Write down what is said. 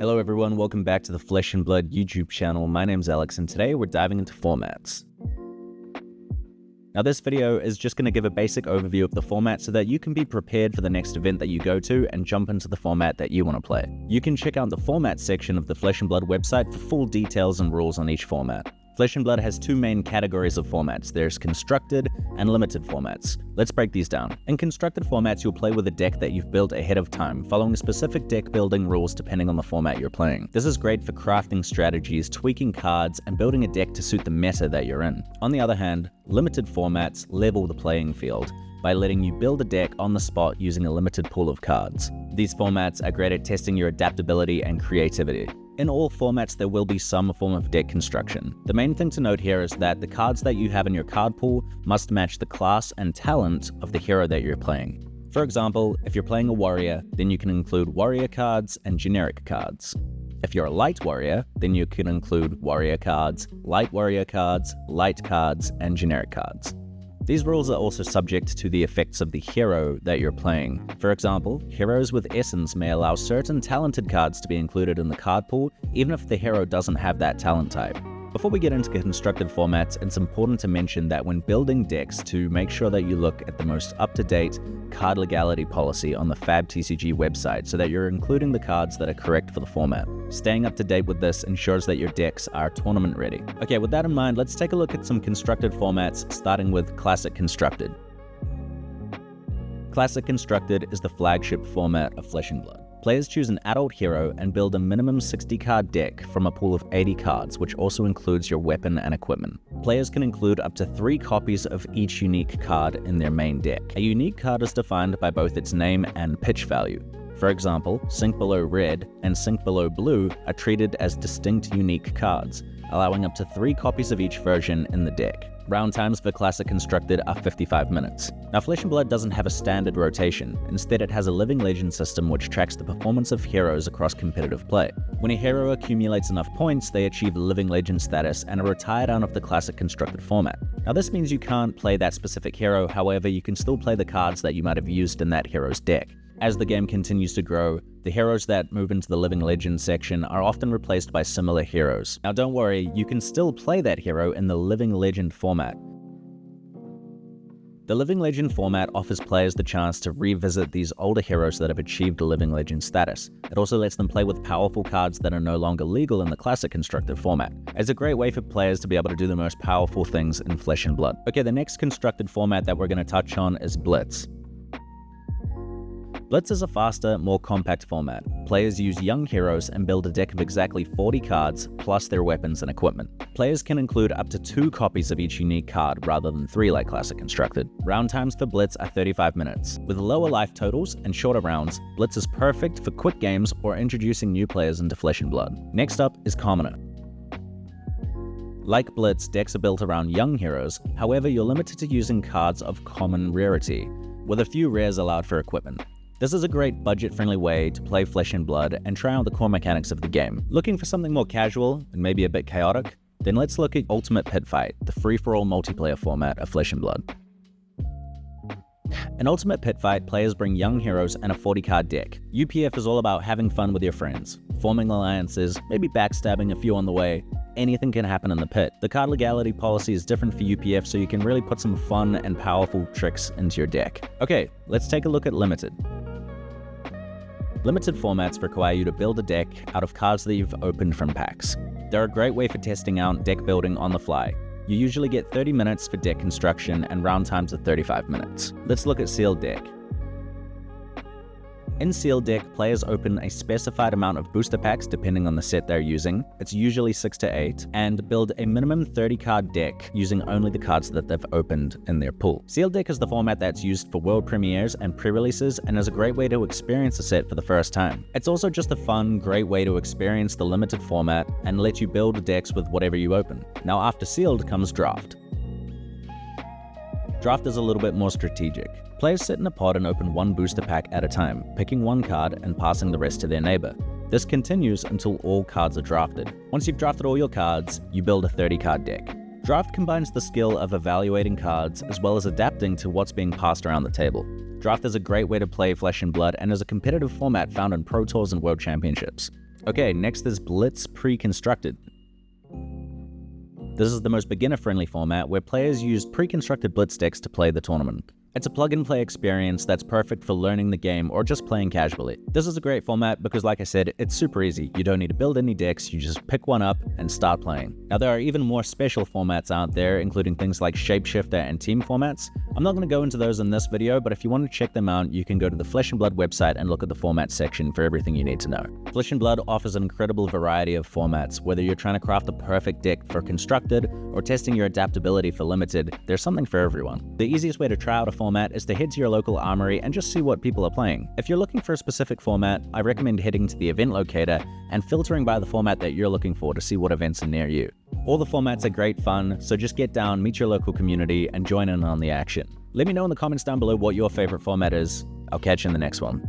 Hello everyone, welcome back to the Flesh and Blood YouTube channel. My name's Alex and today we're diving into formats. Now this video is just going to give a basic overview of the format so that you can be prepared for the next event that you go to and jump into the format that you want to play. You can check out the format section of the Flesh and Blood website for full details and rules on each format. Flesh and Blood has two main categories of formats. There's constructed and limited formats. Let's break these down. In constructed formats, you'll play with a deck that you've built ahead of time, following specific deck building rules depending on the format you're playing. This is great for crafting strategies, tweaking cards, and building a deck to suit the meta that you're in. On the other hand, limited formats level the playing field by letting you build a deck on the spot using a limited pool of cards. These formats are great at testing your adaptability and creativity. In all formats, there will be some form of deck construction. The main thing to note here is that the cards that you have in your card pool must match the class and talent of the hero that you're playing. For example, if you're playing a warrior, then you can include warrior cards and generic cards. If you're a light warrior, then you can include warrior cards, light cards, and generic cards. These rules are also subject to the effects of the hero that you're playing. For example, heroes with essence may allow certain talented cards to be included in the card pool, even if the hero doesn't have that talent type. Before we get into constructed formats, it's important to mention that when building decks to make sure that you look at the most up-to-date card legality policy on the Fab TCG website so that you're including the cards that are correct for the format. Staying up to date with this ensures that your decks are tournament ready. Okay, with that in mind, let's take a look at some constructed formats, starting with Classic Constructed. Classic Constructed is the flagship format of Flesh and Blood. Players choose an adult hero and build a minimum 60 card deck from a pool of 80 cards, which also includes your weapon and equipment. Players can include up to 3 copies of each unique card in their main deck. A unique card is defined by both its name and pitch value. For example, Sink Below Red and Sink Below Blue are treated as distinct unique cards, allowing up to 3 copies of each version in the deck. Round times for Classic Constructed are 55 minutes. Now Flesh and Blood doesn't have a standard rotation, instead it has a living legend system which tracks the performance of heroes across competitive play. When a hero accumulates enough points, they achieve living legend status and are retired out of the Classic Constructed format. Now this means you can't play that specific hero, however you can still play the cards that you might have used in that hero's deck. As the game continues to grow, the heroes that move into the Living Legend section are often replaced by similar heroes. Now don't worry, you can still play that hero in the Living Legend format. The Living Legend format offers players the chance to revisit these older heroes that have achieved a Living Legend status. It also lets them play with powerful cards that are no longer legal in the Classic Constructed format. It's a great way for players to be able to do the most powerful things in Flesh and Blood. Okay, the next constructed format that we're going to touch on is Blitz. Blitz is a faster, more compact format. Players use young heroes and build a deck of exactly 40 cards, plus their weapons and equipment. Players can include up to 2 copies of each unique card rather than 3 like Classic Constructed. Round times for Blitz are 35 minutes. With lower life totals and shorter rounds, Blitz is perfect for quick games or introducing new players into Flesh and Blood. Next up is Commoner. Like Blitz, decks are built around young heroes, however you're limited to using cards of common rarity, with a few rares allowed for equipment. This is a great budget-friendly way to play Flesh and Blood and try out the core mechanics of the game. Looking for something more casual and maybe a bit chaotic? Then let's look at Ultimate Pit Fight, the free-for-all multiplayer format of Flesh and Blood. In Ultimate Pit Fight, players bring young heroes and a 40-card deck. UPF is all about having fun with your friends, forming alliances, maybe backstabbing a few on the way. Anything can happen in the pit. The card legality policy is different for UPF, so you can really put some fun and powerful tricks into your deck. Okay, let's take a look at Limited. Limited formats require you to build a deck out of cards that you've opened from packs. They're a great way for testing out deck building on the fly. You usually get 30 minutes for deck construction and round times are 35 minutes. Let's look at Sealed Deck. In Sealed Deck, players open a specified amount of booster packs depending on the set they're using, it's usually 6 to 8, and build a minimum 30 card deck using only the cards that they've opened in their pool. Sealed Deck is the format that's used for world premieres and pre-releases and is a great way to experience a set for the first time. It's also just a fun, great way to experience the limited format and let you build decks with whatever you open. Now after Sealed comes Draft. Draft is a little bit more strategic. Players sit in a pod and open 1 booster pack at a time, picking 1 card and passing the rest to their neighbor. This continues until all cards are drafted. Once you've drafted all your cards, you build a 30 card deck. Draft combines the skill of evaluating cards as well as adapting to what's being passed around the table. Draft is a great way to play Flesh and Blood and is a competitive format found in Pro Tours and World Championships. Okay, next is Blitz Preconstructed. This is the most beginner-friendly format where players use pre-constructed blitz decks to play the tournament. It's a plug-and-play experience that's perfect for learning the game or just playing casually. This is a great format because, like I said, it's super easy. You don't need to build any decks, you just pick one up and start playing. Now, there are even more special formats out there, including things like Shapeshifter and Team formats. I'm not going to go into those in this video, but if you want to check them out, you can go to the Flesh and Blood website and look at the format section for everything you need to know. Flesh and Blood offers an incredible variety of formats. Whether you're trying to craft the perfect deck for Constructed or testing your adaptability for Limited, there's something for everyone. The easiest way to try out a format is to head to your local armory and just see what people are playing. If you're looking for a specific format, I recommend heading to the event locator and filtering by the format that you're looking for to see what events are near you. All the formats are great fun, so just get down, meet your local community, and join in on the action. Let me know in the comments down below what your favorite format is. I'll catch you in the next one.